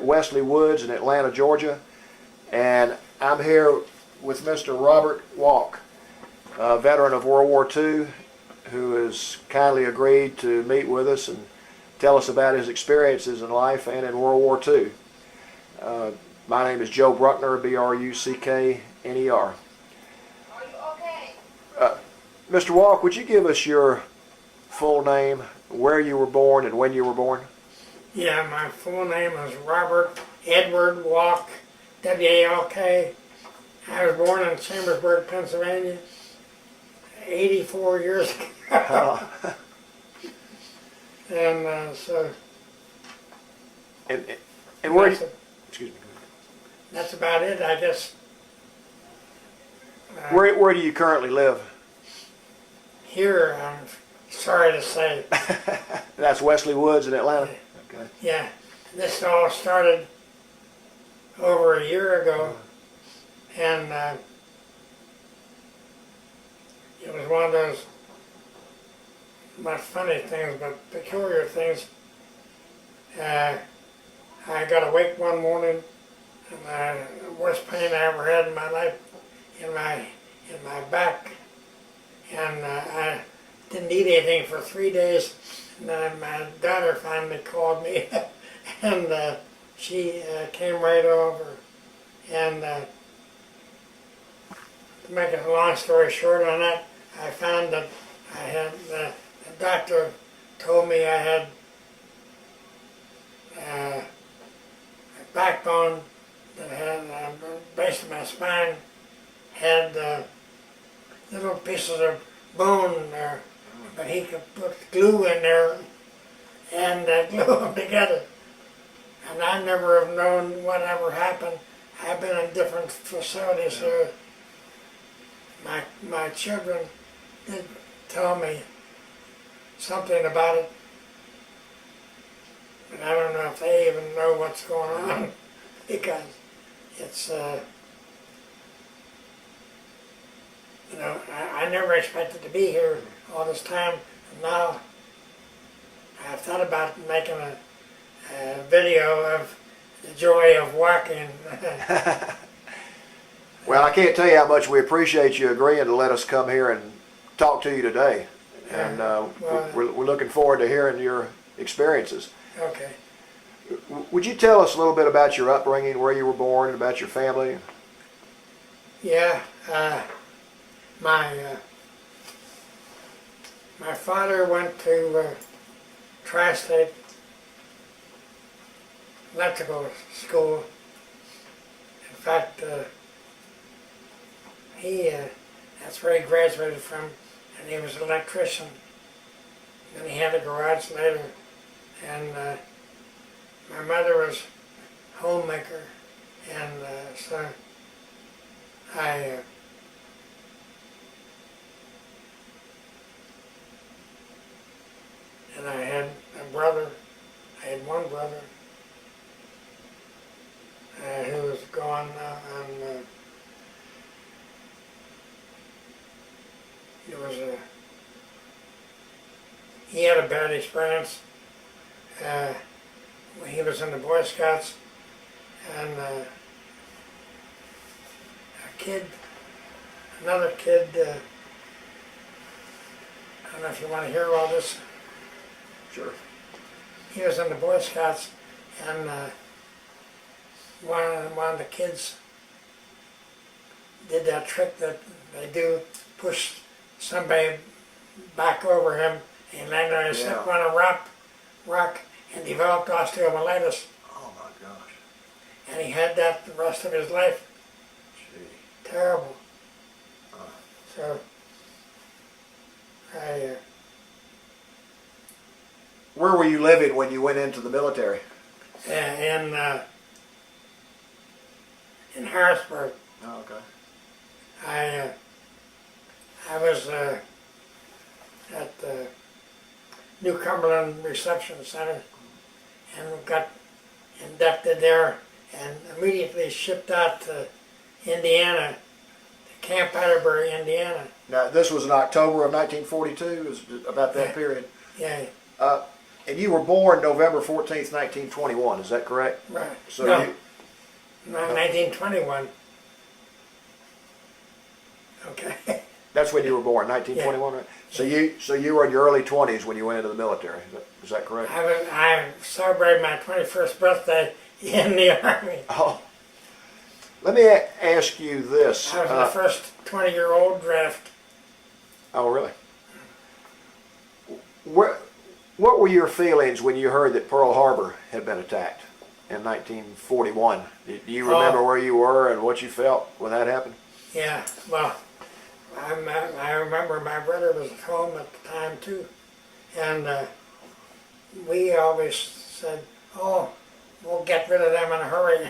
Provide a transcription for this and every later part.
Wesley Woods in Atlanta, Georgia. And I'm here with Mr. Robert Walk, a veteran of World War II, who has kindly agreed to meet with us and tell us about his experiences in life and in World War II. My name is Joe Bruckner, B-R-U-C-K-N-E-R. Are you okay? Mr. Walk, would you give us your full name, where you were born, and when you were born? Yeah, my full name is Robert Edward Walk, W-A-L-K. I was born in Chambersburg, Pennsylvania, 84 years ago. And so... And where... Excuse me. That's about it, I guess. Where do you currently live? Here, I'm sorry to say. That's Wesley Woods in Atlanta? Okay. Yeah, this all started over a year ago, and it was one of those, not funny things, but peculiar things. I got awake one morning, and the worst pain I ever had in my life in my back, and I didn't eat anything for 3 days. And then my daughter finally called me, and she came right over. And to make a long story short on that, I found that I had the doctor told me I had a backbone that had base of my spine had little pieces of bone there, but he could put glue in there and glue them together. And I never have known whatever happened. I've been in different facilities here. My children did tell me something about it, but I don't know if they even know what's going on, because it's, you know, I never expected to be here all this time, and now I've thought about making a video of the joy of walking. Well, I can't tell you how much we appreciate you agreeing to let us come here and talk to you today. And we're looking forward to hearing your experiences. Okay. Would you tell us a little bit about your upbringing, where you were born, and about your family? Yeah, my father went to Tri-State Electrical School. In fact, that's where he graduated from, and he was an electrician. Then he had a garage later, and my mother was homemaker, and so I had a brother. I had one brother who was gone now, and he had a bad experience. He was in the Boy Scouts, and another kid, I don't know if you want to hear all this. Sure. He was in the Boy Scouts, and one of the kids did that trick that they do, push somebody back over him, and he landed on his hip on a rock and developed osteomyelitis. Oh my gosh. And he had that the rest of his life. Gee. Terrible. So I... Where were you living when you went into the military? In Harrisburg. Oh, okay. I was at the New Cumberland Reception Center and got inducted there and immediately shipped out to Indiana, to Camp Atterbury, Indiana. Now, this was in October of 1942, it was about that period. Yeah. And you were born November 14th, 1921, is that correct? Right. So no, you, 1921. Okay. that's when you were born, 1921, right? So you were in your early 20s when you went into the military, is that correct? I celebrated my 21st birthday in the Army. Oh. Let me ask you this. I was the first 20-year-old draft. Oh, really? What were your feelings when you heard that Pearl Harbor had been attacked in 1941? Do you remember where you were and what you felt when that happened? Yeah, well, I remember my brother was at home at the time too, and we always said, "Oh, we'll get rid of them in a hurry,"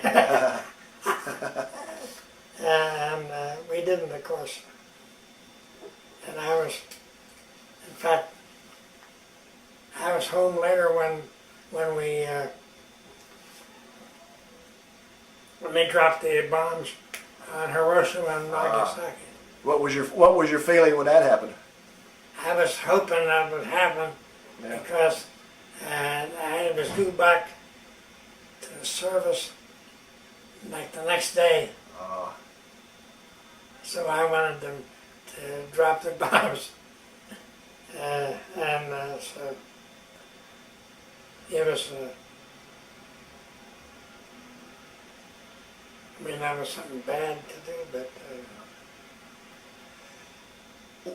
and we didn't, of course. And in fact, I was home later when they dropped the bombs on Hiroshima and Nagasaki. What was your feeling when that happened? I was hoping that would happen because I was due back to the service like the next day. So I wanted them to drop the bombs. So it was, that was something bad to do, but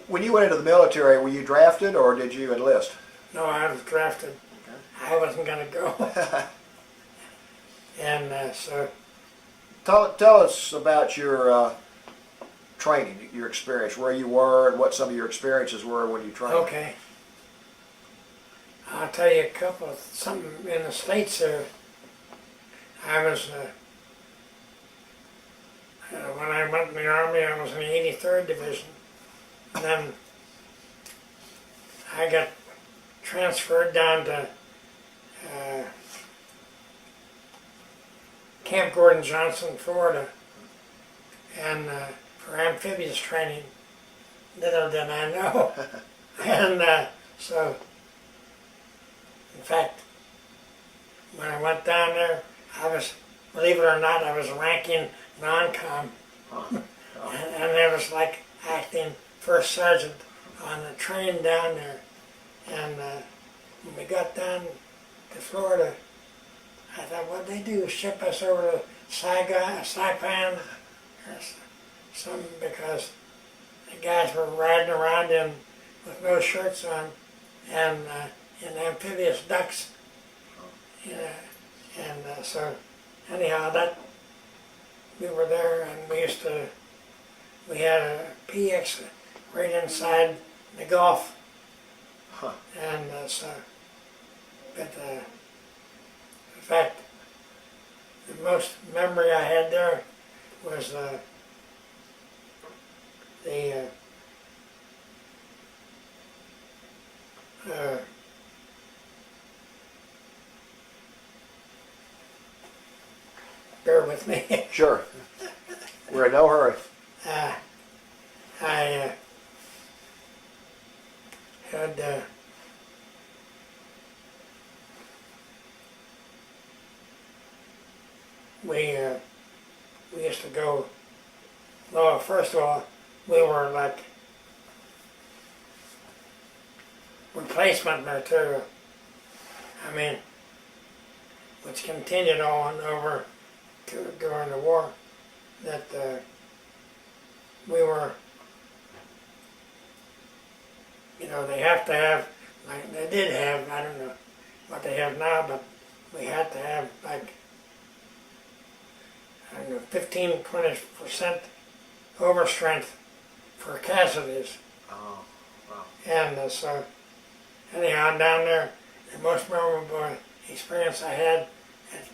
When you went into the military, were you drafted or did you enlist? no, I was drafted. Okay. I wasn't going to go. And so, Tell us about your training, your experience, where you were and what some of your experiences were when you trained. okay. I'll tell you something in the States there. I was, when I went in the Army, I was in the 83rd Division. And then I got transferred down to Camp Gordon Johnson, Florida, and for amphibious training. Little did I know. And so, in fact, when I went down there, believe it or not, I was ranking non-com. And I was like acting first sergeant on the train down there. And when we got down to Florida, I thought, what'd they do? Ship us over to Saipan or something, because the guys were riding around with no shirts on and in amphibious ducks. So anyhow, we were there, and we had a PX right inside the Gulf. And in fact, the most memory I had there was bear with me. Sure. We're in no hurry. I had we used to go. Well, first of all, we were like replacement material. Which continued on over during the war. That we were, they have to have, like they did have, I don't know what they have now, but we had to have like, 15-20% overstrength for casualties. Oh, wow. And so, anyhow, down there, the most memorable experience I had at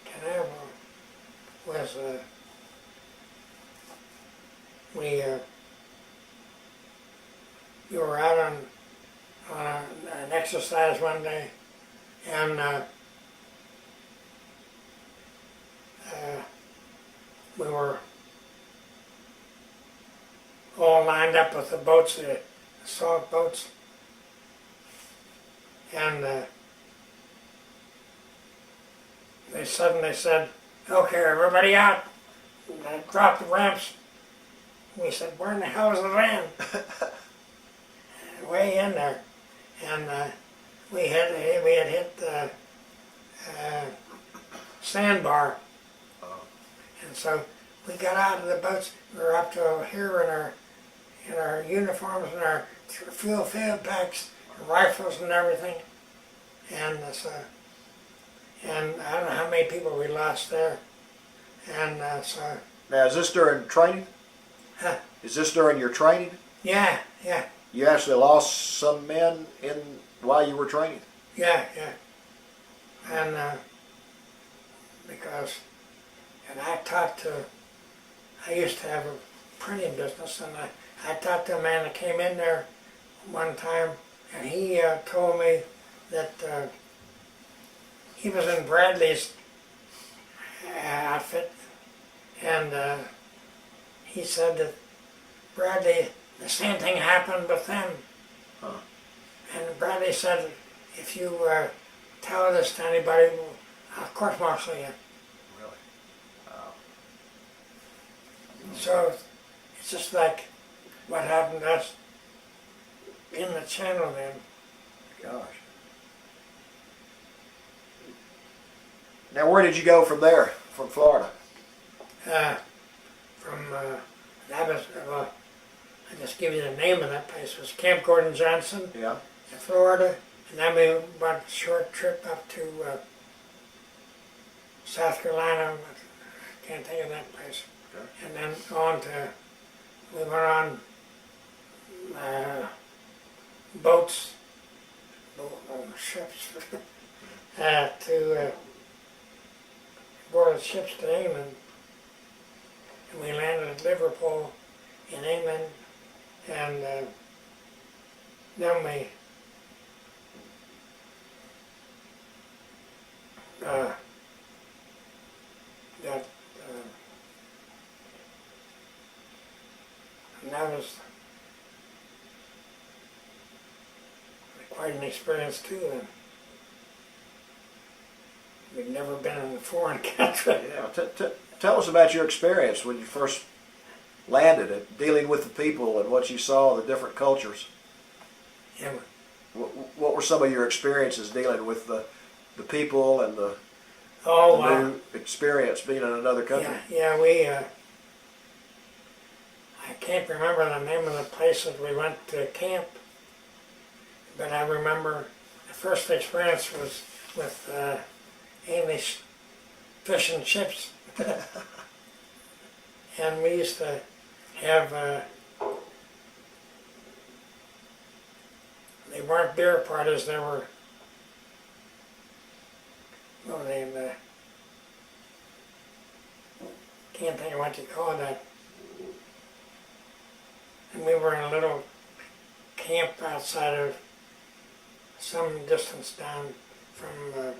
Canaveral was we were out on an exercise one day, and we were all lined up with the boats, salt boats, and they suddenly said, "Okay, everybody out!" And they dropped the ramps. We said, "Where in the hell is the van?" Way in there, and we had hit the sandbar, and so we got out of the boats. We were up to here in our uniforms and our fuel field packs, rifles and everything, and so and I don't know how many people we lost there, and so Now, is this during training? Huh? Is this during your training? yeah. You actually lost some men while you were training? Yeah, and because, and I used to have a printing business, and I talked to a man that came in there one time, and he told me that he was in Bradley's outfit, and he said that Bradley, the same thing happened with them. Huh. And Bradley said, if you tell this to anybody, I'll court-martial you. Really? Wow. So it's just like what happened to us in the channel then. Gosh. Now, where did you go from there, from Florida? That was, well, I'll just give you the name of that place. It was Camp Gordon Johnson Yeah. in Florida. And then we went a short trip up to South Carolina. I can't think of that place. Okay. And then we went on boats, ships, to boarded ships to England. And we landed at Liverpool in England, and then we got, and that was quite an experience too. And we'd never been in a foreign country. Yeah. Tell us about your experience when you first landed it, dealing with the people and what you saw, the different cultures. Yeah. What were some of your experiences dealing with the people and the new experience being in another country? Yeah, we, I can't remember the name of the place that we went to camp, but I remember the first experience was with English fish and chips. And we used to have, they weren't beer parties, they were, what were they, can't think of what you call that. And we were in a little camp outside of some distance down from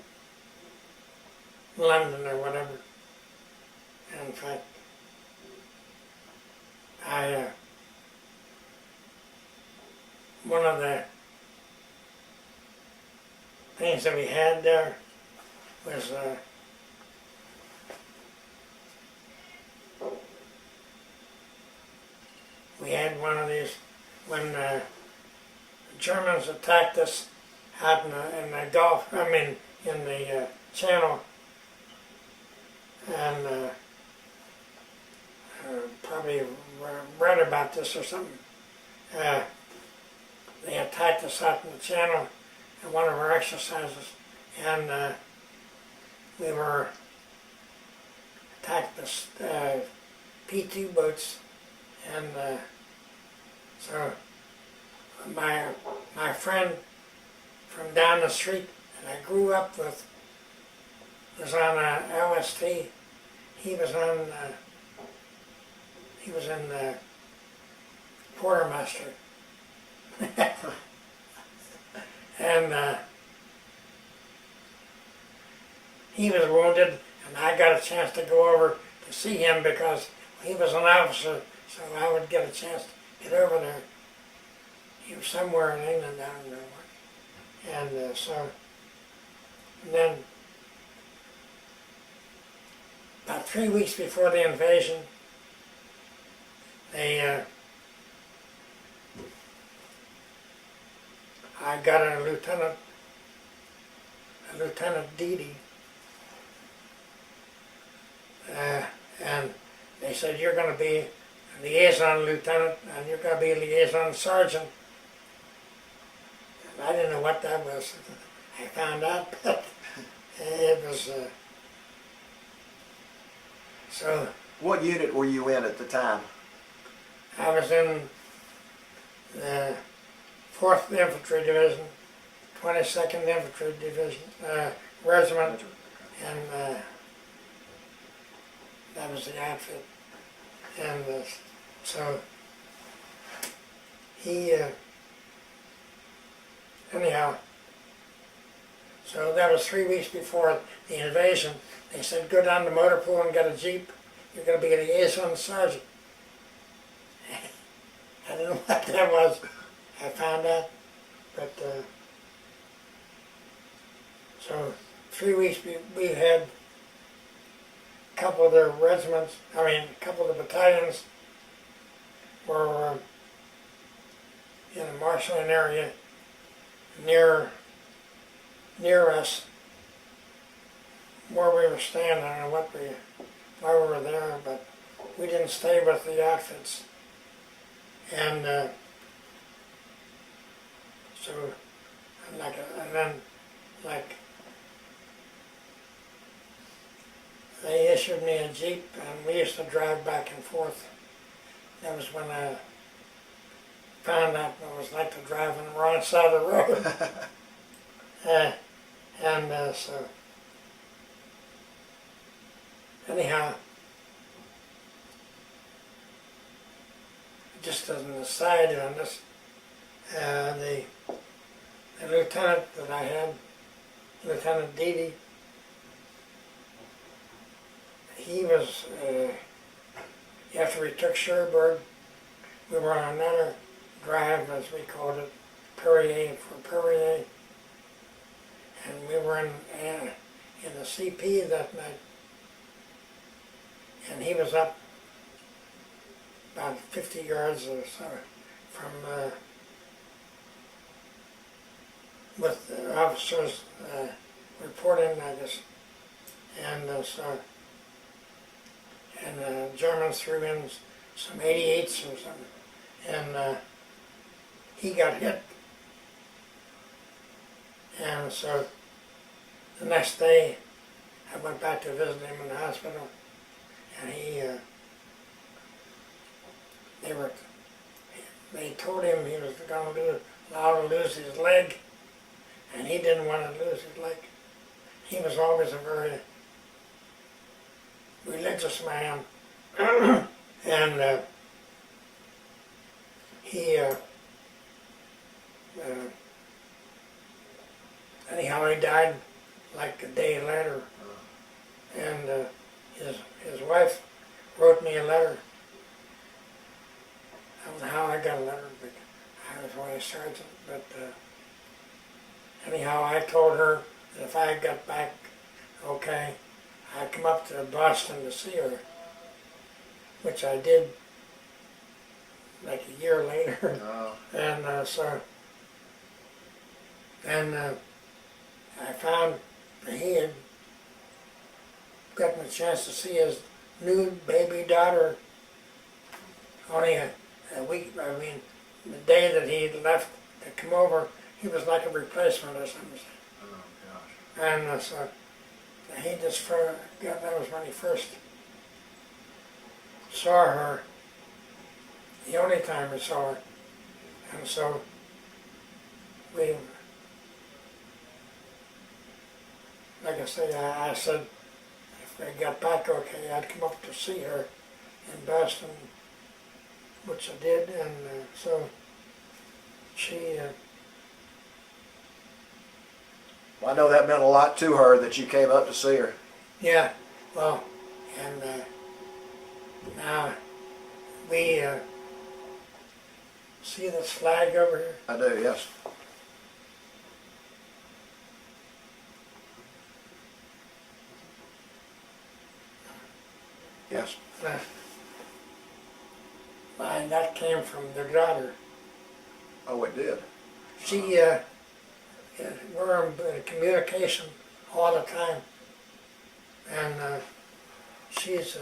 London or whatever. And in fact, one of the things that we had there was we had one of these when the Germans attacked us out in the Gulf, in the Channel, and probably read about this or something. They attacked us out in the Channel in one of our exercises, and we were attacked with P2 boats, and so my friend from down the street that I grew up with was on LST. He was in the quartermaster. And he was wounded, and I got a chance to go over to see him because he was an officer, so I would get a chance to get over there. he was somewhere in England, I don't know where. And then about 3 weeks before the invasion, I got a Lieutenant Deedy, and they said, you're going to be a liaison lieutenant and you're going to be a liaison sergeant. And I didn't know what that was. I found out, but it was, so What unit were you in at the time? I was in the 4th Infantry Division, 22nd Infantry Division, Regiment, and that was the outfit. And so he, anyhow, so that was 3 weeks before the invasion. They said, go down to motor pool and get a Jeep. You're going to be a liaison sergeant. I don't know what that was. I found out, but so 3 weeks we had a couple of the regiments, a couple of the battalions were in a marshalling area near us where we were staying. I don't know why we were there, but we didn't stay with the outfits. And so, they issued me a Jeep, and we used to drive back and forth. That was when I found out what it was like to drive on the wrong side of the road. So, anyhow, just as an aside on this, the lieutenant that I had, Lieutenant Deedy, he was, after we took Cherbourg, we were on another drive, as we called it, Perrier, and we were in the CP that night, and he was up about 50 yards or so from with the officers reporting, I guess, and the Germans threw in some 88s or something, and he got hit. And so the next day I went back to visit him in the hospital, and they told him he was going to allow to lose his leg, and he didn't want to lose his leg. He was always a very religious man, and anyhow, he died like a day later, and his wife wrote me a letter. I don't know how I got a letter, but I was only a sergeant, but anyhow, I told her that if I got back okay, I'd come up to Boston to see her, which I did like a year later. Oh. And I found that he had gotten a chance to see his new baby daughter only a week, the day that he left to come over, he was like a replacement or something. Oh, gosh. And so he just that was when he first saw her, the only time he saw her. And so like I say, I said if I got back okay, I'd come up to see her in Boston, which I did, and so she... Well, I know that meant a lot to her that you came up to see her. Yeah, well, and now we See this flag over here? I do, yes. Yes. And that came from the daughter. Oh, it did. She, we're in communication all the time. And she's,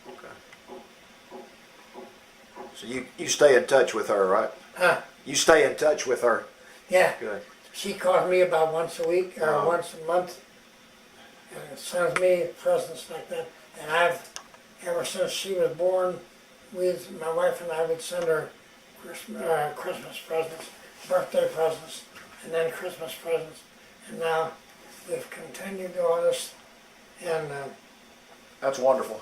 Okay. So you stay in touch with her, right? huh, You stay in touch with her. yeah, Good. she calls me about once a week or Oh. once a month. And sends me presents like that. And ever since she was born, my wife and I would send her Christmas presents, birthday presents, and then Christmas presents. And now we've continued all this, and That's wonderful.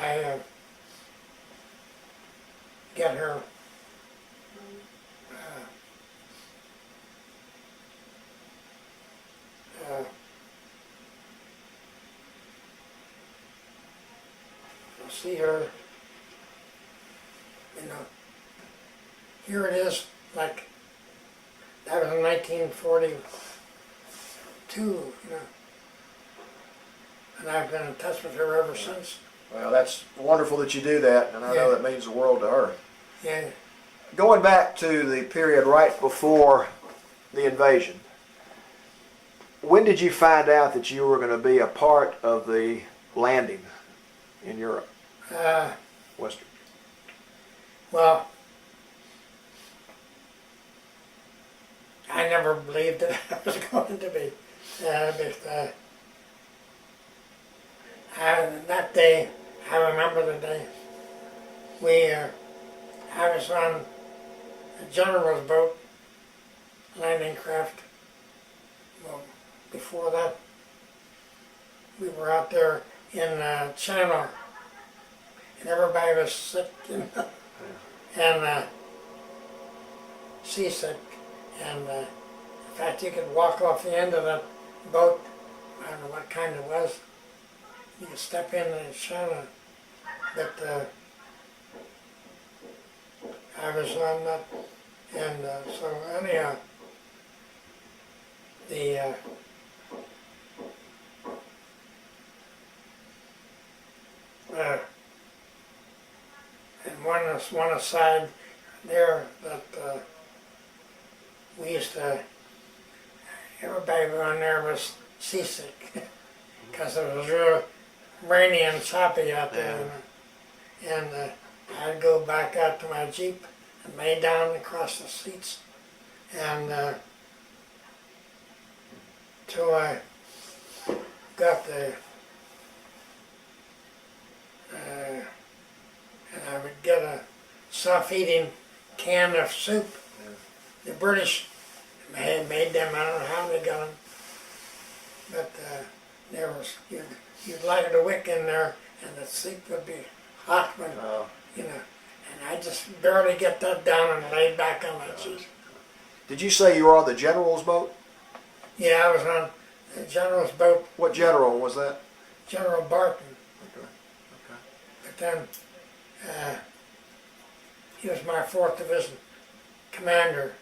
I get her see her, here it is, like, that was in 1942, and I've been in touch with her ever since. Well, that's wonderful that you do that, and I know Yeah. that means the world to her. Yeah, Going back to the period right before the invasion, when did you find out that you were going to be a part of the landing in Europe? Western. well, I never believed that I was going to be, but that day, I remember the day, I was on a general's boat, landing craft. Well, before that, we were out there in China, and everybody was sick, and seasick, and in fact, you could walk off the end of that boat. I don't know what kind it was. You could step in and China, but I was on that, and so anyhow, the and one aside there that we used to, everybody on there was seasick because it was real rainy and choppy out there, and I'd go back out to my Jeep and lay down across the seats, and till I got the and I would get a self-eating can of soup. The British made them, I don't know how they got them, but there was, you'd light a wick in there and the soup would be hot when, and I just barely get that down and laid back on my cheek. Did you say you were on the general's boat? Yeah, I was on the general's boat, What general was that? General Barton, Okay. but then he was my 4th Division commander,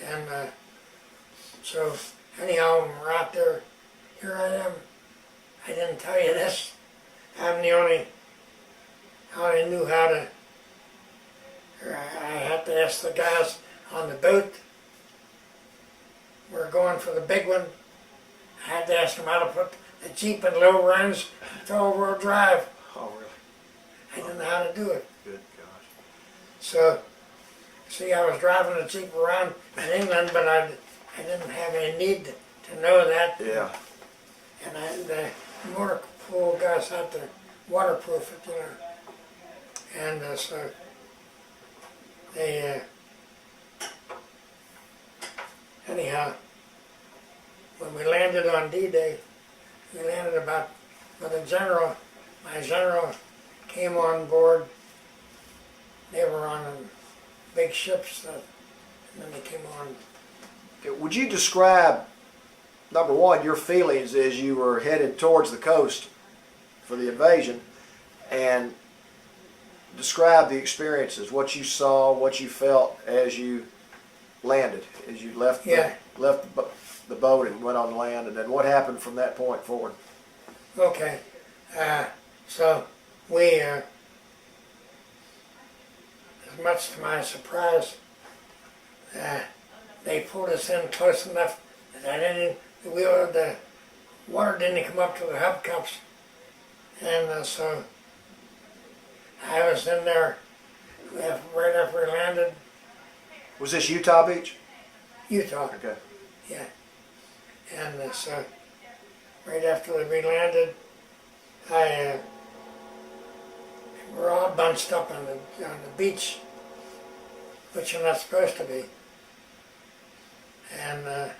and so anyhow, when we're out there, here I am. I didn't tell you this. I'm the only, I knew how to, I had to ask the guys on the boat. We're going for the big one. I had to ask them how to put the Jeep in low runs, four-wheel drive. Oh, really? I didn't know how to do it. Good gosh. So, see, I was driving the Jeep around in England, but I didn't have any need to know that. Yeah. And the motor pool guys had to waterproof it, And so they, anyhow, when we landed on D-Day, we landed about, with the general, my general came on board. They were on big ships, and then they came on. Would you describe, number one, your feelings as you were headed towards the coast for the invasion, and describe the experiences, what you saw, what you felt as you landed, as you left the boat and went on land, and then what happened from that point forward. Okay, so we, as much to my surprise, they pulled us in close enough that the water didn't come up to the hubcaps, and so I was in there right after we landed. Was this Utah Beach? Utah. Okay. Yeah. And so right after we landed, we're all bunched up on the beach, which you're not supposed to be. And I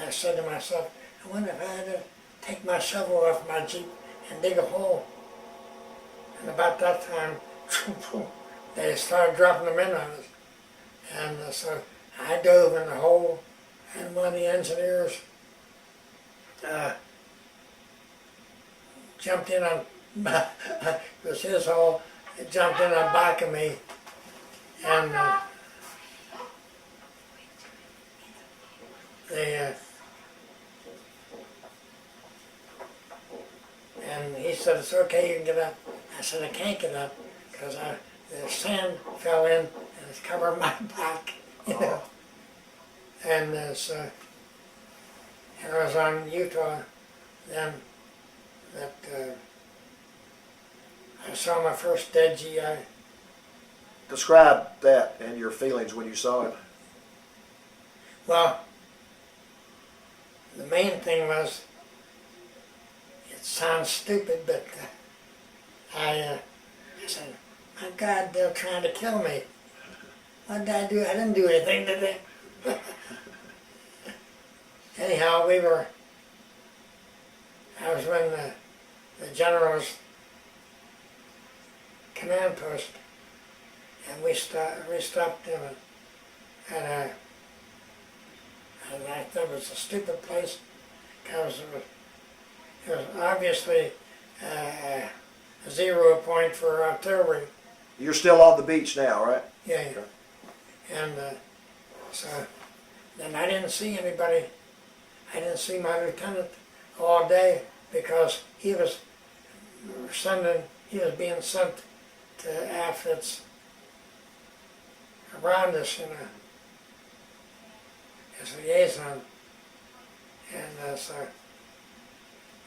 said to myself, I wonder if I had to take my shovel off my Jeep and dig a hole. And about that time, they started dropping them in on us. And so I dove in the hole, and one of the engineers jumped in on, it was his hole, he jumped in on back of me, and and he said, it's okay, you can get up. I said, I can't get up because the sand fell in and it's covering my back, you know. And so, and I was on Utah then that I saw my first dead GI. Describe that and your feelings when you saw it. Well, the main thing was, it sounds stupid, but I said, my God, they're trying to kill me. What did I do? I didn't do anything, did they? Anyhow, I was in the general's command post, and we stopped in and I thought it was a stupid place because it was obviously a 0 point for artillery. You're still on the beach now, right? Yeah, yeah. Okay. And so then I didn't see anybody. I didn't see my lieutenant all day because he was being sent to outfits around us, you know, as a liaison. And so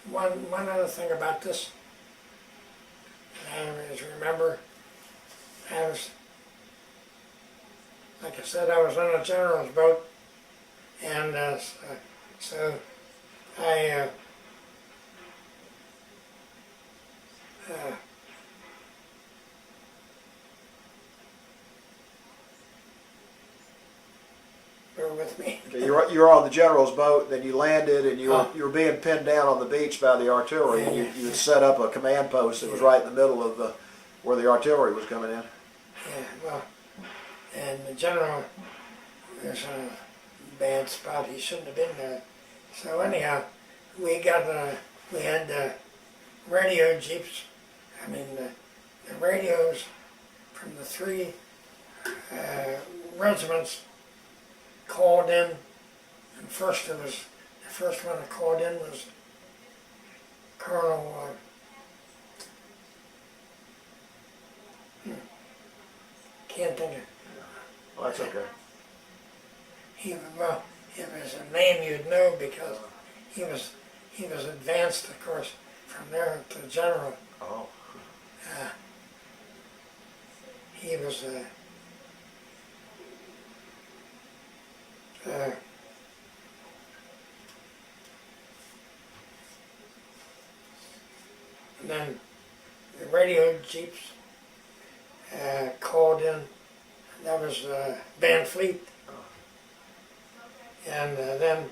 one other thing about this, I always remember, I was, like I said, I was on a general's boat, and so I bear with me. Okay, you were on the general's boat, then you landed, and you were being pinned down on the beach by the artillery. And you had set up a command post that was right in the middle of where the artillery was coming in. Yeah, well, and the general was in a bad spot. He shouldn't have been there. So anyhow, we had radio jeeps. I mean, the radios from the 3 regiments called in, and the first one that called in was Colonel, can't think of. Well, that's okay. Well, it was a name you'd know because he was advanced, of course, from there to general. Oh. He was and then the radio jeeps called in. That was Van Fleet, and then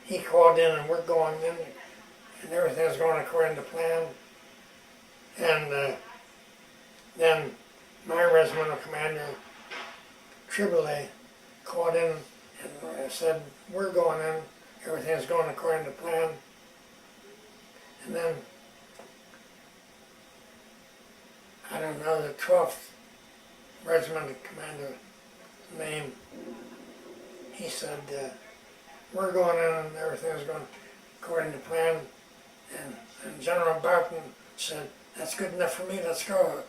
he called in, and we're going in, and everything's going according to plan. And then my regimental commander, Triboulet, called in and said, we're going in, everything's going according to plan. And then I don't know the 12th Regiment Commander name. He said, we're going in and everything's going according to plan. And General Barton said, that's good enough for me, let's go.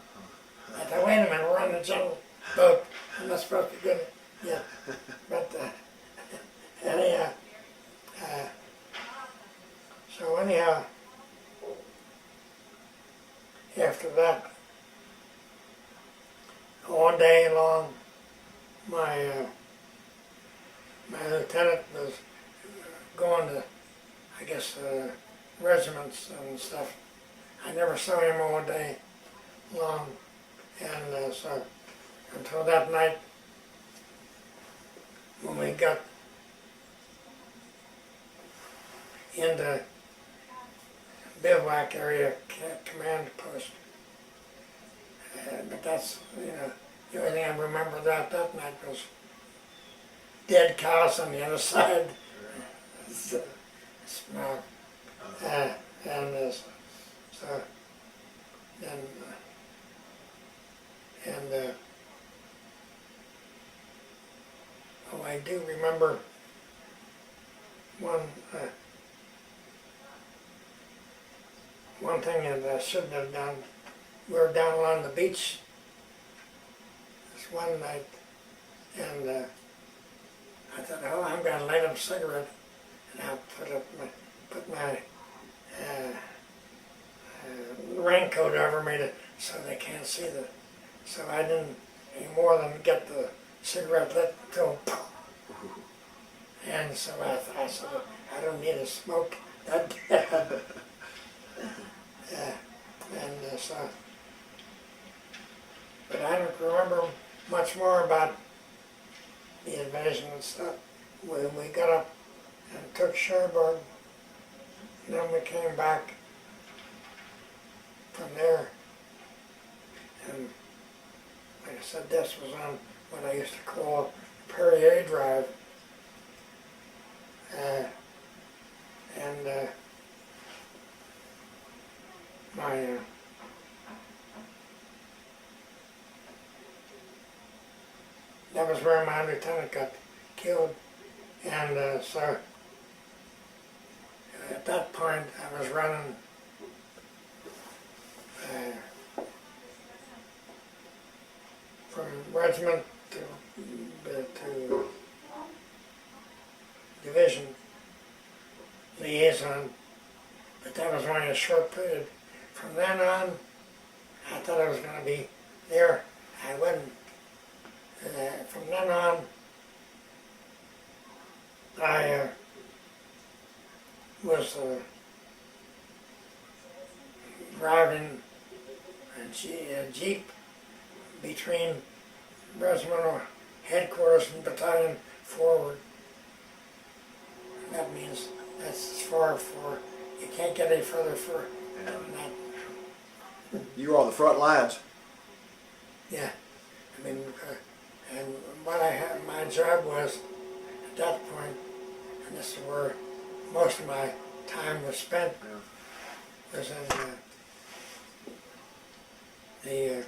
I thought, wait a minute, we're on the general boat. I'm not supposed to be good yet. But anyhow, so anyhow, after that, all day long, my lieutenant was going to, I guess, regiments and stuff. I never saw him all day long, and so until that night when we got into bivouac area command post. But that's, the only thing I remember that night was dead cows on the other side. Smell. So then, oh, I do remember one thing that I shouldn't have done. We were down along the beach this one night, and I thought, oh, I'm going to light up a cigarette, and I'll put my raincoat over me so they can't see so I didn't any more than get the cigarette lit until and so I said, I don't need to smoke that bad. So, but I don't remember much more about the invasion and stuff. When we got up and took Cherbourg, and then we came back from there, and like I said, this was on what I used to call Perrier Drive, and my that was where my lieutenant got killed, and so at that point I was running from regiment to division liaison, but that was only a short period. From then on, I thought I was going to be there. I wasn't. From then on, I was driving a Jeep between regimental headquarters and battalion forward. And that means that's as far for, you can't get any further for that. You were on the front lines. Yeah, I mean, and what I had, my job was at that point, and this is where most of my time was spent, was in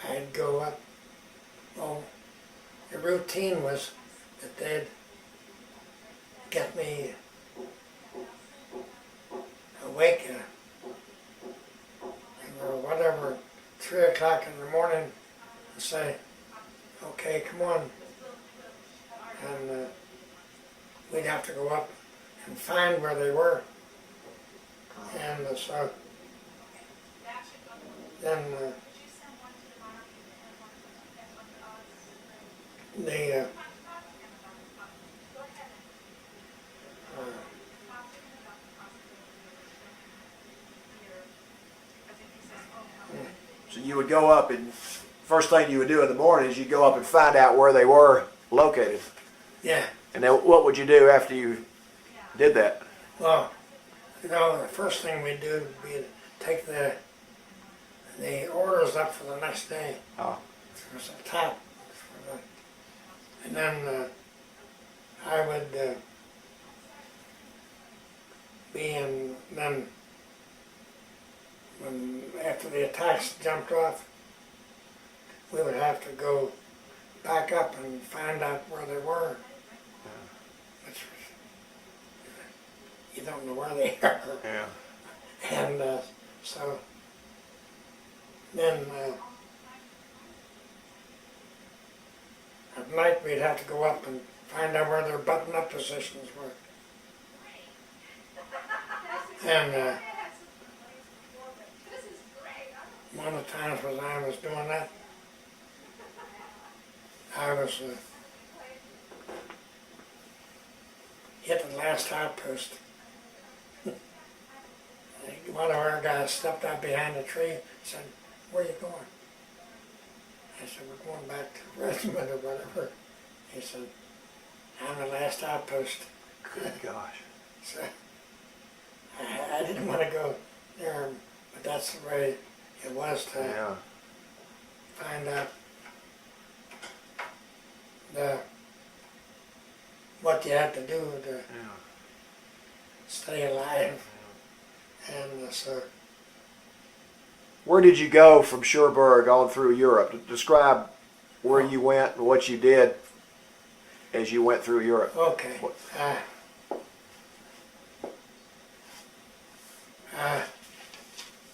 I'd go up. Well, the routine was that they'd get me awake or whatever, 3 o'clock in the morning, and say, okay, come on. And we'd have to go up and find where they were. And so then the So you would go up, and first thing you would do in the morning is you'd go up and find out where they were located. yeah. And then what would you do after you did that? Well, the first thing we do would be to take the orders up for the next day. Oh. There's a top. And then I would being then, when after the attacks jumped off, we would have to go back up and find out where they were. Which was, you don't know where they are. Yeah. And so then at night we'd have to go up and find out where their button-up positions were. And one of the times when I was doing that, I was hit the last outpost. One of our guys stepped out behind a tree and said, "Where are you going?" I said, "We're going back to the regiment or whatever." He said, "I'm the last outpost." Good gosh. So I didn't want to go there, but that's the way it was to Yeah. find out what you had to do to Yeah. stay alive. And so Where did you go from Cherbourg on through Europe? Describe where you went and what you did as you went through Europe. okay. What-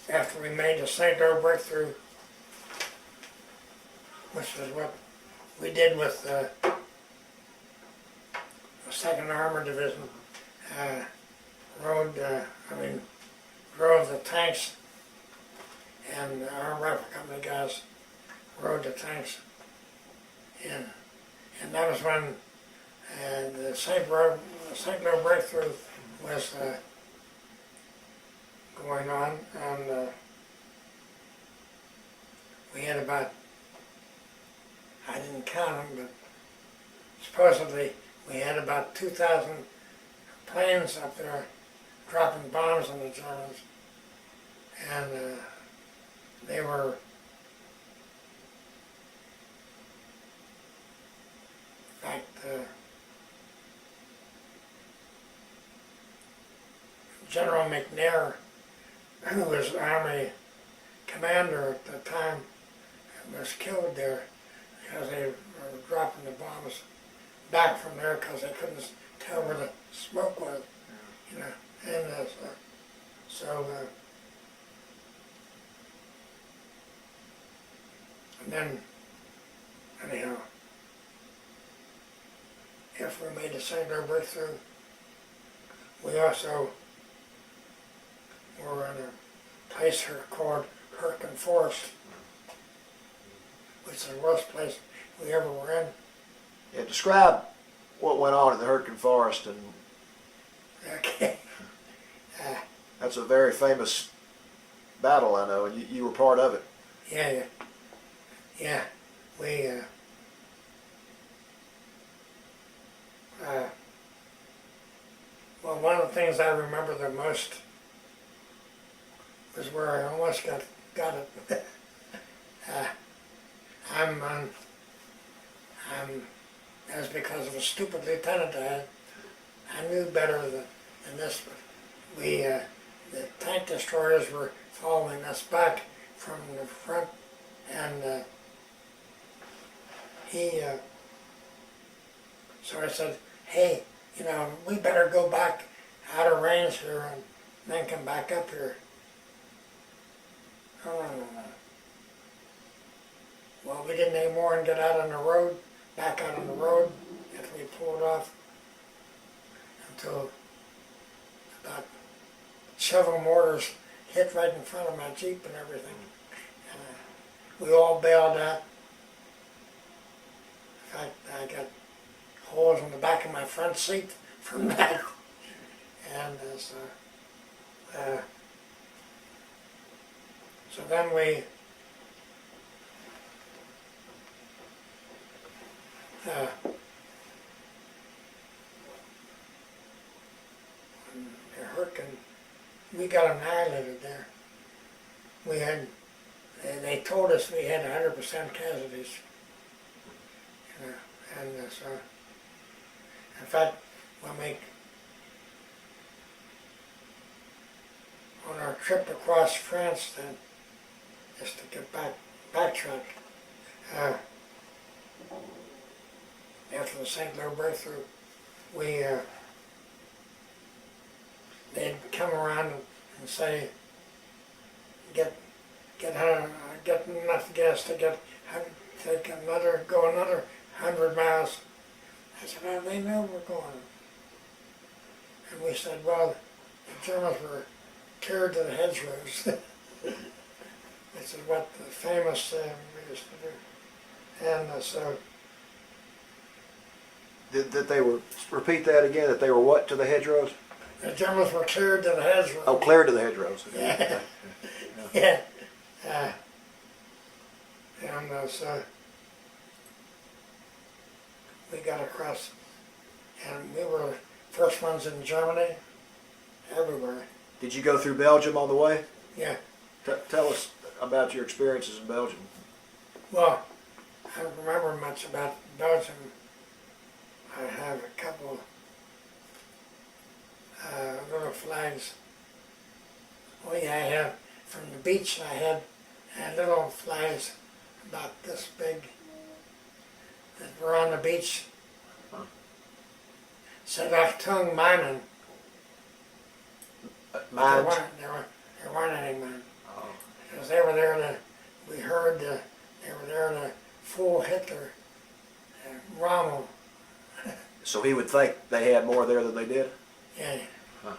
After we made the St. Louis breakthrough, which is what we did with the 2nd Armored Division, drove the tanks, and our rifle company guys rode the tanks in. And that was when the St. Louis breakthrough was going on, and we had about, I didn't count them, but supposedly we had about 2,000 planes up there dropping bombs on the Germans, and they were in fact General McNair, who was Army commander at the time, was killed there because they were dropping the bombs back from there because they couldn't tell where the smoke was, you know. And and then anyhow, after we made the St. Louis breakthrough, we also were in a place here called Hurtgen Forest, which is the worst place we ever were in. Yeah, describe what went on in the Hurtgen Forest, and Okay. that's a very famous battle, I know, and you were part of it. Yeah. We well, one of the things I remember the most was where I almost got it. That's because of a stupid lieutenant I had. I knew better than this, but the tank destroyers were following us back from the front, and so I said, "Hey, we better go back out of range here and then come back up here." Oh, well, we didn't any more and get out on the road, back out on the road after we pulled off until about several mortars hit right in front of my Jeep and everything. We all bailed out. In fact, I got holes in the back of my front seat from that. And so then we Hurtgen, we got annihilated there. They told us we had 100% casualties. And so, in fact, when on our trip across France, then, just to get backtrack, after the St. Lou breakthrough, they'd come around and say, get enough gas to go another 100 miles. I said, well, they know we're going. And we said, well, the Germans were carried to the hedgerows. This is what the famous we used to do. And so. That they were, repeat that again, that they were what to the hedgerows? The Germans were cleared to the hedgerows. Oh, clear to the hedgerows. Yeah. Yeah. And so we got across, and we were the first ones in Germany, everywhere. Did you go through Belgium on the way? Yeah. Tell us about your experiences in Belgium. Well, I don't remember much about Belgium. I have a couple little flags. Oh yeah, I have, from the beach I had little flags about this big that were on the beach. Said Achtung Minen. Mines? There weren't any mines. Oh. Because they were there to, we heard they were there to fool Hitler, Rommel. So he would think they had more there than they did? Yeah. Huh.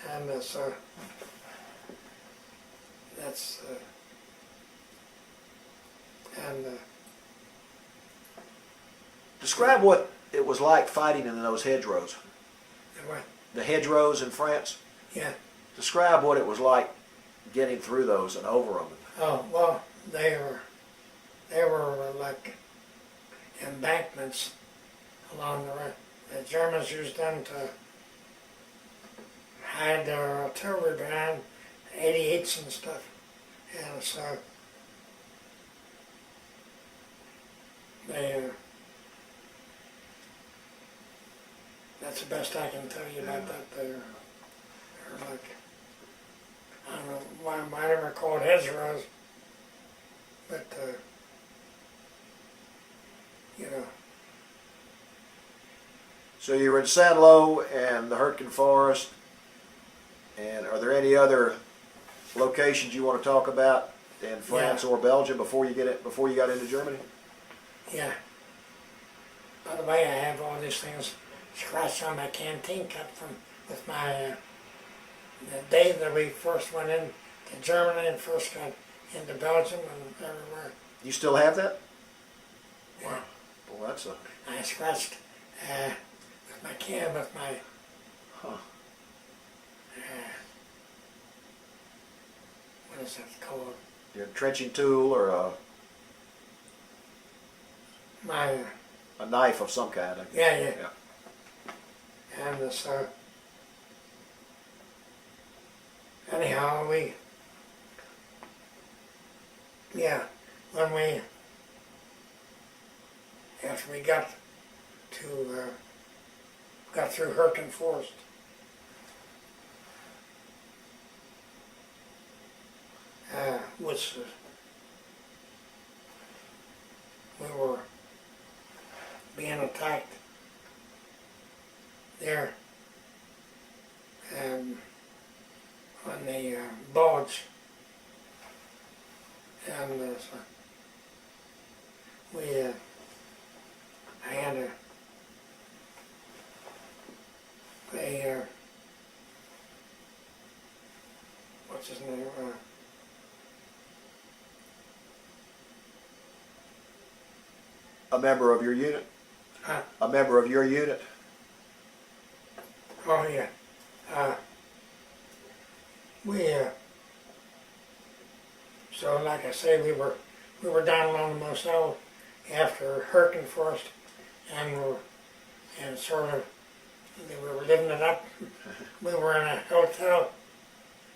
And so that's Describe what it was like fighting in those hedgerows. what? The hedgerows in France. Yeah. Describe what it was like getting through those and over them. Oh well, they were like embankments along the road. The Germans used them to hide their artillery behind 88s and stuff, and so they. That's the best I can tell you about that. They're like, I don't know why they were called hedgerows, but you know. So you were in Saint Lô and the Hurtgen Forest, and are there any other locations you want to talk about in France or Belgium before you got into Germany? Yeah. By the way, I have all these things scratched on my canteen cup with my the day that we first went into Germany and first got into Belgium and everywhere. You still have that? Yeah. Wow. Well, that's a. I scratched with my can with my. Huh. What is that called? Your trenching tool or My. a knife of some kind. Yeah. And so. Anyhow, after we got through Hurtgen Forest, which we were being attacked there, on the Bulge, and so I had what's his name? A member of your unit? Huh? A member of your unit? Oh yeah. So like I say, we were down along the Moselle after Hurtgen Forest, and sort of we were living it up. We were in a hotel,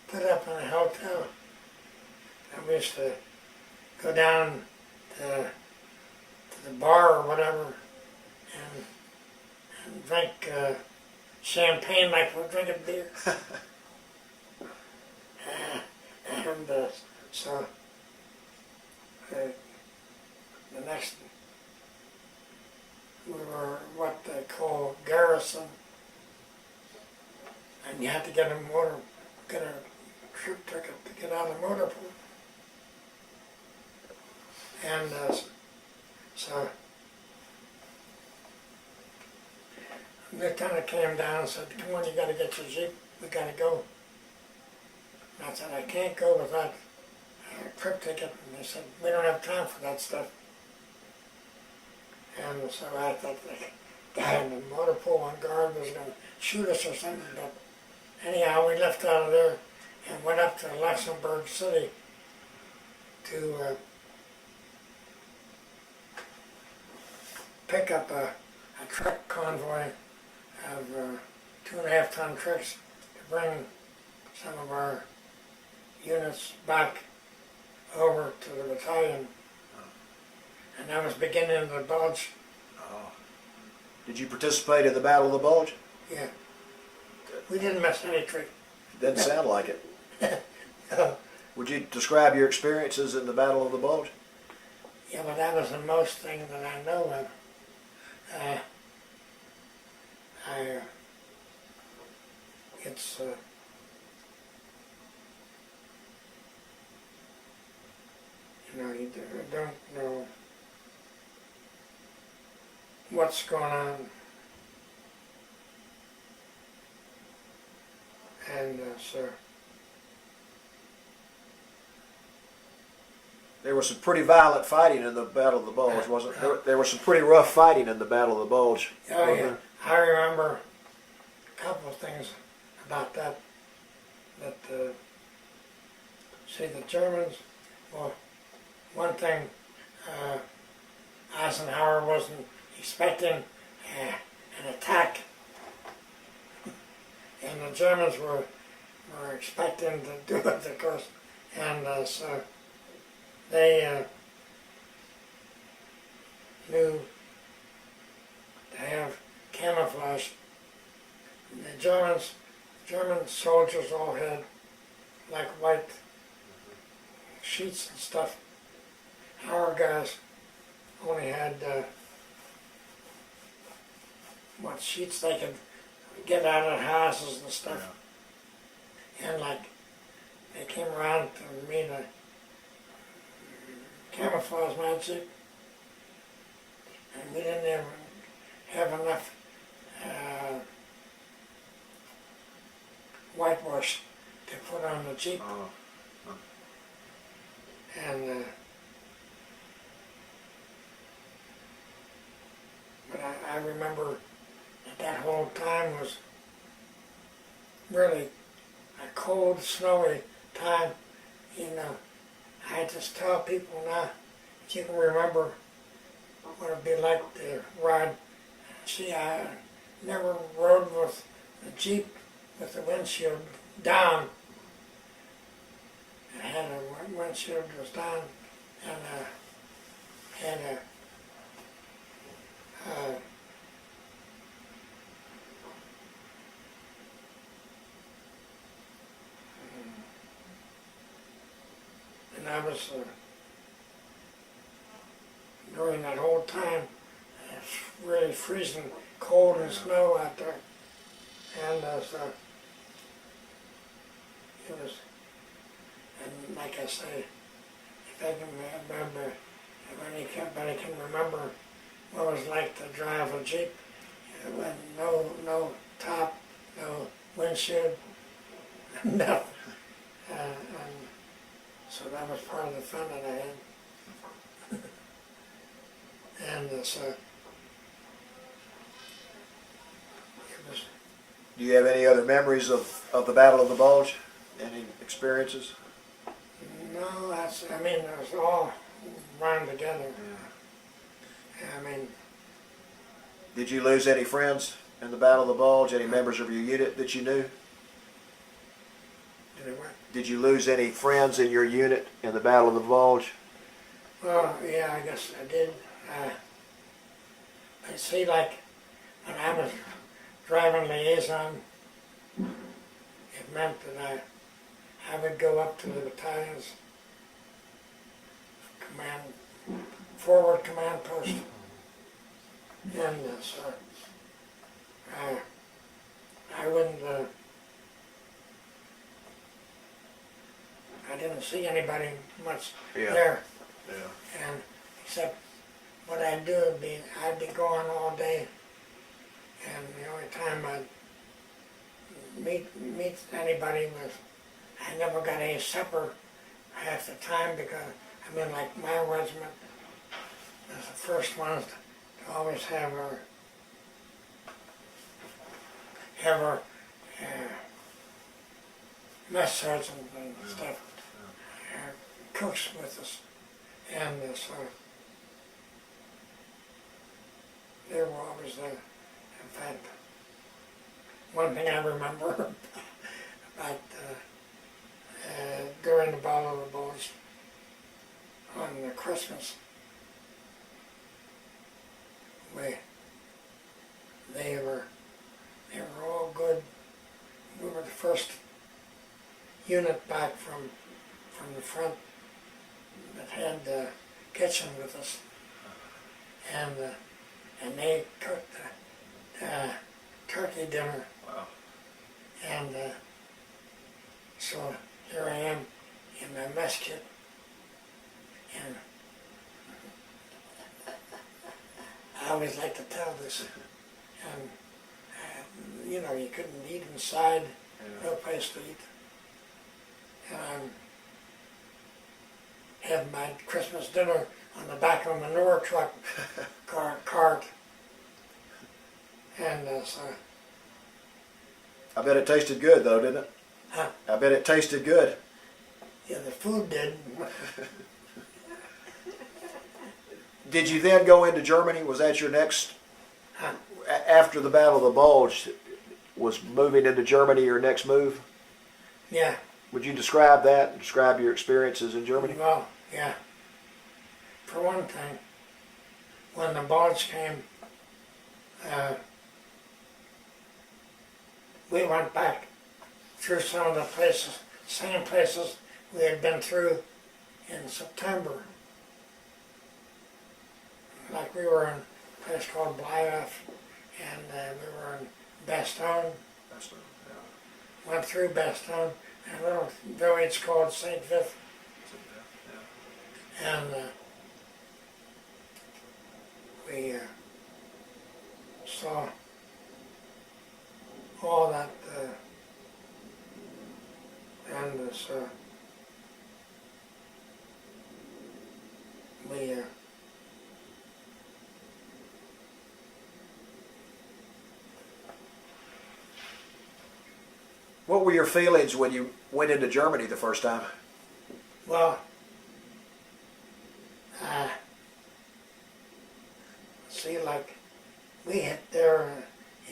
put up in a hotel, and we used to go down to the bar or whatever, and drink champagne like we're drinking beer. And so the next, we were what they call garrison, and you had to get a troop ticket to get out of the motor pool. And so the lieutenant came down and said, "Come on, you got to get your Jeep. We got to go." And I said, "I can't go without a trip ticket." And they said, "We don't have time for that stuff." And so I thought the guy in the motor pool on guard was going to shoot us or something. But anyhow, we left out of there and went up to Luxembourg City to pick up a truck convoy of 2.5 ton trucks to bring some of our units back over to the battalion. And that was beginning of the Bulge. Oh. Did you participate in the Battle of the Bulge? Yeah. We didn't miss any trick. Doesn't sound like it. Would you describe your experiences in the Battle of the Bulge? Yeah, but that was the most thing that I know of. It's you don't know what's going on, and so There was some pretty violent fighting in the Battle of the Bulge, wasn't there? There was some pretty rough fighting in the Battle of the Bulge. oh yeah, I remember a couple of things about that. That see the Germans. Well, one thing, Eisenhower wasn't expecting an attack, and the Germans were expecting to do it, of course, and so they knew to have camouflage. The German soldiers all had like white sheets and stuff. Our guys only had what sheets they could get out of houses and stuff. Yeah. And like they came around to me to camouflage my Jeep, and we didn't even have enough whitewash to put on the Jeep. Oh. And but I remember that whole time was really a cold, snowy time. You know, I just tell people now, if you can remember what it'd be like to ride. See, I never rode with the Jeep with the windshield down. I had a windshield was down, and had a and I was during that whole time, it's really freezing cold and snow out there, and so it was. And like I say, if I can remember, if anybody can remember what it was like to drive a Jeep with no top, no windshield, nothing. And so that was part of the fun that I had. And so it was. Do you have any other memories of the Battle of the Bulge? Any experiences? No, I mean, it was all run together. Yeah. I mean, Did you lose any friends in the Battle of the Bulge? Any members of your unit that you knew? Did you lose any friends in your unit in the Battle of the Bulge? Well, yeah, I guess I did. I see, like, when I was driving liaison, it meant that I I would go up to the battalion's forward command post, and so I wouldn't. I didn't see anybody much there, and except what I'd do would be I'd be gone all day, and the only time I'd meet anybody was I never got any supper half the time because I mean like my regiment was the first ones to always have our mess sergeant and stuff, cooks with us, and so they were always there. In fact, one thing I remember about during the Battle of the Bulge on Christmas, they were all good. We were the first unit back from the front that had the kitchen with us, and they cooked turkey dinner. Wow. And so here I am in my mess kit, and I always like to tell this, and you know, you couldn't eat inside, no place to eat. And I'm having my Christmas dinner on the back of a manure truck cart. And so. I bet it tasted good though, didn't it? Huh? I bet it tasted good. Yeah, the food did. Did you then go into Germany? Was that your next, Huh? after the Battle of the Bulge, was moving into Germany your next move? Yeah. Would you describe that? Describe your experiences in Germany? Well, yeah. For one thing, when the Bulge came, we went back through some of the places, same places we had been through in September. Like we were in a place called Blyeth, and we were in Bastogne. Went through Bastogne, and a little village called St. Vith. And we saw all that, and so we What were your feelings when you went into Germany the first time? well, see, like, we hit there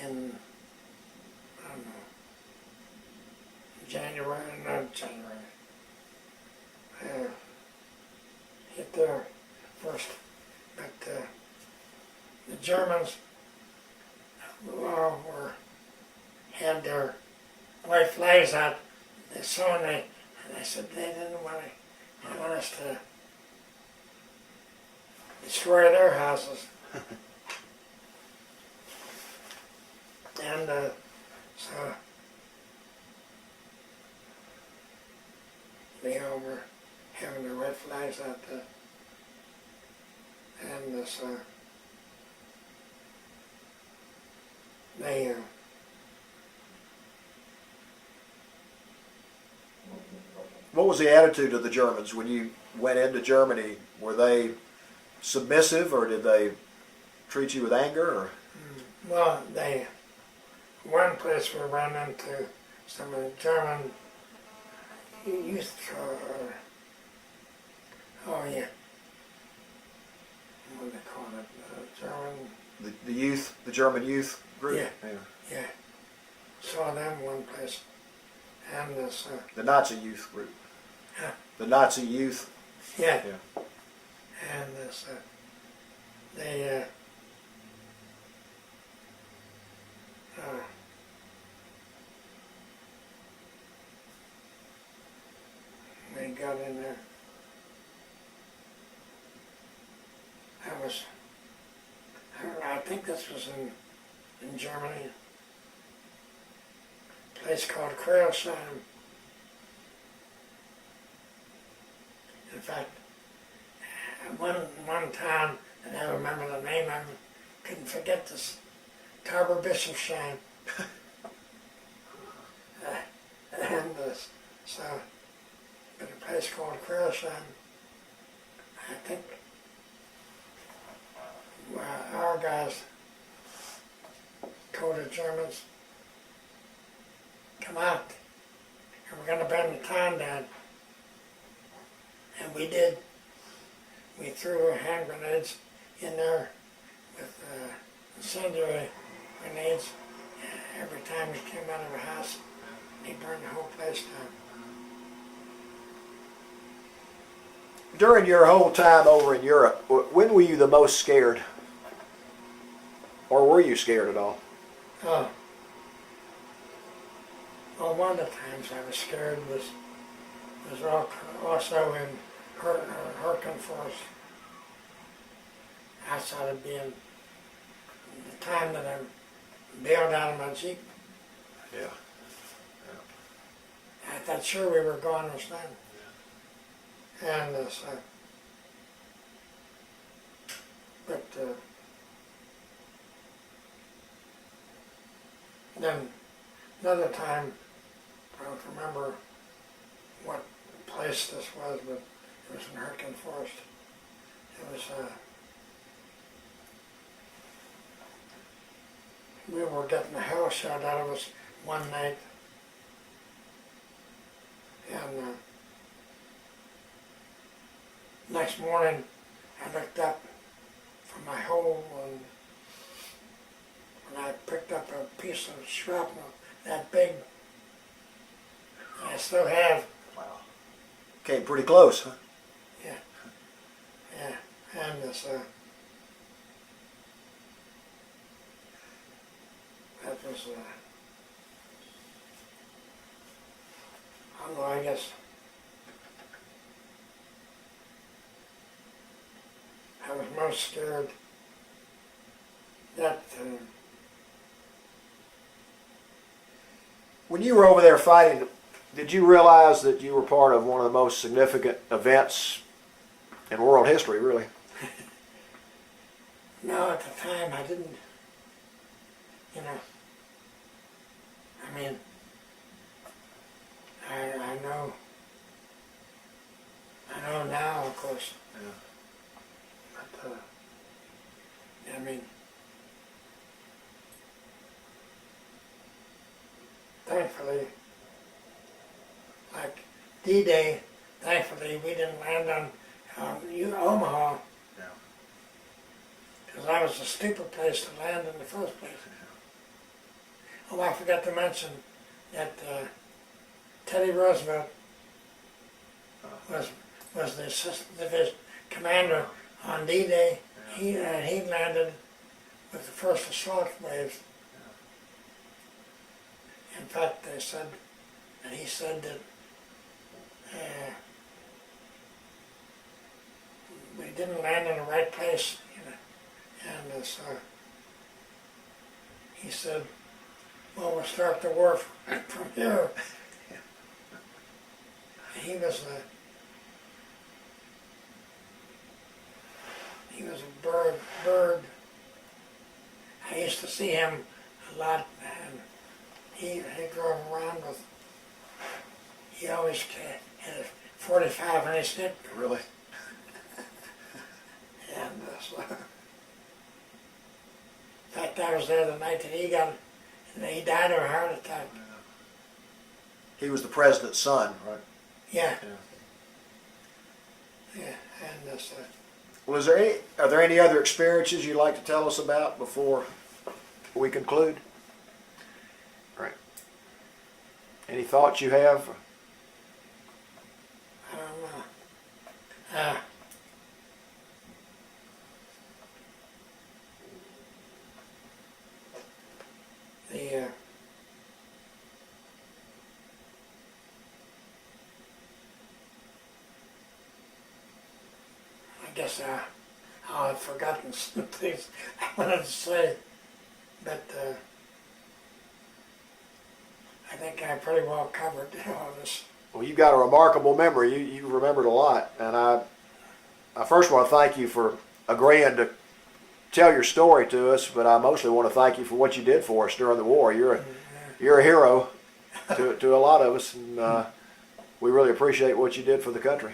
in, I don't know, not January, hit there first, but the Germans had their white flags out. They saw, and they said they didn't want us to destroy their houses. And so they all were having their red flags out there. And so they What was the attitude of the Germans when you went into Germany? Were they submissive, or did they treat you with anger? Or? well, one place we ran into some of the German youth, oh yeah, what do they call it, German, The youth, the German youth group? yeah, saw them one place, and this, The Nazi youth group? Huh? The Nazi youth? yeah, Yeah. and this, they, got in there. I think this was in Germany, a place called Kreilsheim. In fact, one town, and I remember the name of it, couldn't forget this, Tauberbischofsheim. And so, but a place called Kreilsheim, I think our guys told the Germans, come out, and we're going to burn the town down. And we did. We threw hand grenades in there with incendiary grenades every time we came out of the house. They burned the whole place down. During your whole time over in Europe, when were you the most scared? Or were you scared at all? Oh. Well, one of the times I was scared was also in Hurtgen Forest. Outside of being the time that I bailed out of my Jeep. Yeah. I thought sure we were gone this time. And so, but then another time, I don't remember what place this was, but it was in Hurtgen Forest. It was, we were getting the hell shot out of us one night. And next morning, I looked up from my hole and I picked up a piece of shrapnel that big. And I still have. Wow. Came pretty close, huh? Yeah. Yeah. And this, that was, I don't know, I guess I was most scared that When you were over there fighting, did you realize that you were part of one of the most significant events in world history, really? no, at the time I didn't, you know, I mean, I know now, of course. Yeah. But, I mean, thankfully, like D-Day, thankfully we didn't land on Omaha. Yeah. Because that was a stupid place to land in the first place. Oh, I forgot to mention that Teddy Roosevelt was the assistant division commander on D-Day. He landed with the first assault waves. In fact, they said, and he said that we didn't land in the right place, you know, and so he said, well, we'll start the war from here. He was a bird. I used to see him a lot, and he drove around with, he always had a 45 on his hip. Really? And so, in fact, I was there the night that he got, and he died of a heart attack. He was the president's son, right? Yeah. Yeah. Yeah, and so. Are there any other experiences you'd like to tell us about before we conclude? Right. Any thoughts you have? I don't know. The guess I've forgotten some things I wanted to say, but I think I pretty well covered all this. Well, you've got a remarkable memory. You remembered a lot, and I first want to thank you for agreeing to tell your story to us, but I mostly want to thank you for what you did for us during the war. You're a hero to a lot of us, and we really appreciate what you did for the country.